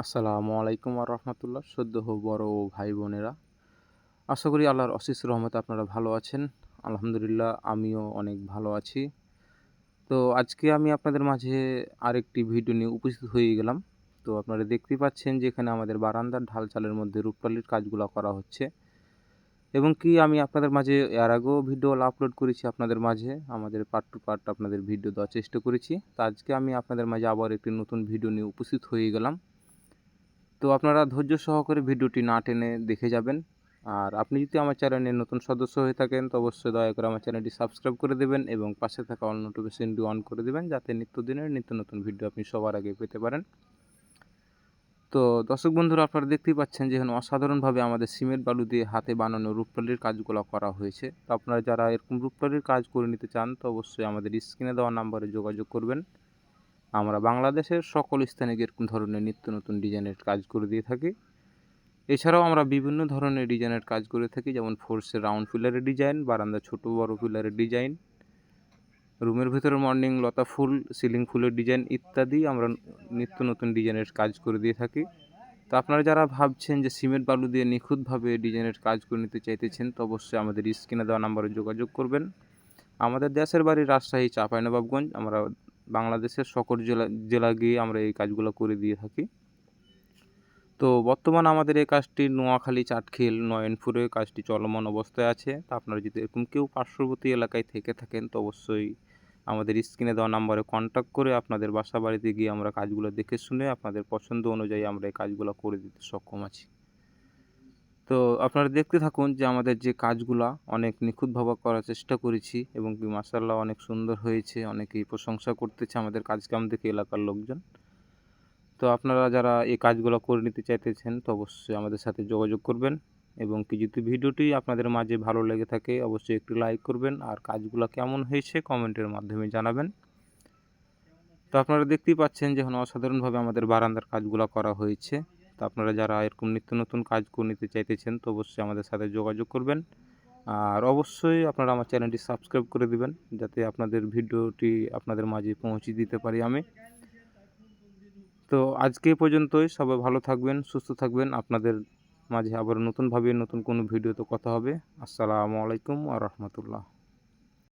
আসসালামু আলাইকুম রহমতুল্লাহ। সদ্যহ বড় ও ভাই বোনেরা, আশা করি আল্লাহর অশেষ রহমতে আপনারা ভালো আছেন। আলহামদুলিল্লাহ, আমিও অনেক ভালো আছি। তো আজকে আমি আপনাদের মাঝে আরেকটি ভিডিও নিয়ে উপস্থিত হয়ে গেলাম। তো আপনারা দেখতেই পাচ্ছেন যে এখানে আমাদের বারান্দার ঢাল চালের মধ্যে রূপটালির কাজগুলো করা হচ্ছে, এবং কি আমি আপনাদের মাঝে এর আগেও ভিডিও আপলোড করেছি। আপনাদের মাঝে আমাদের পার্ট টু পার্ট আপনাদের ভিডিও দেওয়ার চেষ্টা করেছি। তো আজকে আমি আপনাদের মাঝে আবার একটি নতুন ভিডিও নিয়ে উপস্থিত হয়ে গেলাম। তো আপনারা ধৈর্য সহকারে ভিডিওটি না টেনে দেখে যাবেন। আর আপনি যদি আমার চ্যানেলের নতুন সদস্য হয়ে থাকেন তো অবশ্যই দয়া করে আমার চ্যানেলটি সাবস্ক্রাইব করে দেবেন এবং পাশে থাকা অল নোটিফিকেশনটি অন করে দেবেন, যাতে নিত্যদিনের নিত্য নতুন ভিডিও আপনি সবার আগে পেতে পারেন। তো দর্শক বন্ধুরা, আপনারা দেখতেই পাচ্ছেন যে এখানে অসাধারণভাবে আমাদের সিমেন্ট বালু দিয়ে হাতে বানানো রূপটালির কাজগুলো করা হয়েছে। তো আপনারা যারা এরকম রূপটালির কাজ করে নিতে চান তো অবশ্যই আমাদের স্ক্রিনে দেওয়া নাম্বারে যোগাযোগ করবেন। আমরা বাংলাদেশের সকল স্থানে এরকম ধরনের নিত্য নতুন ডিজাইনের কাজ করে দিয়ে থাকি। এছাড়াও আমরা বিভিন্ন ধরনের ডিজাইনের কাজ করে থাকি, যেমন ফোর্সের রাউন্ড পিলারের ডিজাইন, বারান্দা ছোট বড় পিলারের ডিজাইন, রুমের ভিতরে মর্নিং লতা ফুল, সিলিং ফুলের ডিজাইন ইত্যাদি আমরা নিত্য নতুন ডিজাইনের কাজ করে দিয়ে থাকি। তো আপনারা যারা ভাবছেন যে সিমেন্ট বালু দিয়ে নিখুঁতভাবে ডিজাইনের কাজ করে নিতে চাইতেছেন তো অবশ্যই আমাদের স্ক্রিনে দেওয়া নাম্বারে যোগাযোগ করবেন। আমাদের দেশের বাড়ি রাজশাহী চাঁপাইনবাবগঞ্জ। আমরা বাংলাদেশের সকল জেলা গিয়ে আমরা এই কাজগুলো করে দিয়ে থাকি। তো বর্তমানে আমাদের এই কাজটি নোয়াখালী, চাটখিল, নয়নপুরে কাজটি চলমান অবস্থায় আছে। তো আপনারা যদি এরকম কেউ পার্শ্ববর্তী এলাকায় থেকে থাকেন তো অবশ্যই আমাদের স্ক্রিনে দেওয়া নাম্বারে কন্ট্যাক্ট করে আপনাদের বাসা বাড়িতে গিয়ে আমরা কাজগুলো দেখে শুনে আপনাদের পছন্দ অনুযায়ী আমরা এই কাজগুলো করে দিতে সক্ষম আছি। তো আপনারা দেখতে থাকুন যে আমাদের যে কাজগুলা অনেক নিখুঁতভাবে করার চেষ্টা করেছি, এবং কি মাশাআল্লাহ অনেক সুন্দর হয়েছে। অনেকেই প্রশংসা করতেছে আমাদের কাজকাম দেখে এলাকার লোকজন। তো আপনারা যারা এই কাজগুলো করে নিতে চাইতেছেন তো অবশ্যই আমাদের সাথে যোগাযোগ করবেন, এবং কি যদি ভিডিওটি আপনাদের মাঝে ভালো লেগে থাকে অবশ্যই একটু লাইক করবেন, আর কাজগুলো কেমন হয়েছে কমেন্টের মাধ্যমে জানাবেন। তো আপনারা দেখতেই পাচ্ছেন যে এখন অসাধারণভাবে আমাদের বারান্দার কাজগুলো করা হয়েছে। তো আপনারা যারা এরকম নিত্য নতুন কাজ করে নিতে চাইতেছেন তো অবশ্যই আমাদের সাথে যোগাযোগ করবেন। আর অবশ্যই আপনারা আমার চ্যানেলটি সাবস্ক্রাইব করে দিবেন, যাতে আপনাদের ভিডিওটি আপনাদের মাঝে পৌঁছে দিতে পারি আমি। তো আজকে এই পর্যন্তই। সবাই ভালো থাকবেন, সুস্থ থাকবেন। আপনাদের মাঝে আবার নতুনভাবে নতুন কোনো ভিডিওতে কথা হবে। আসসালামু আলাইকুম ওয়া রাহমাতুল্লাহ।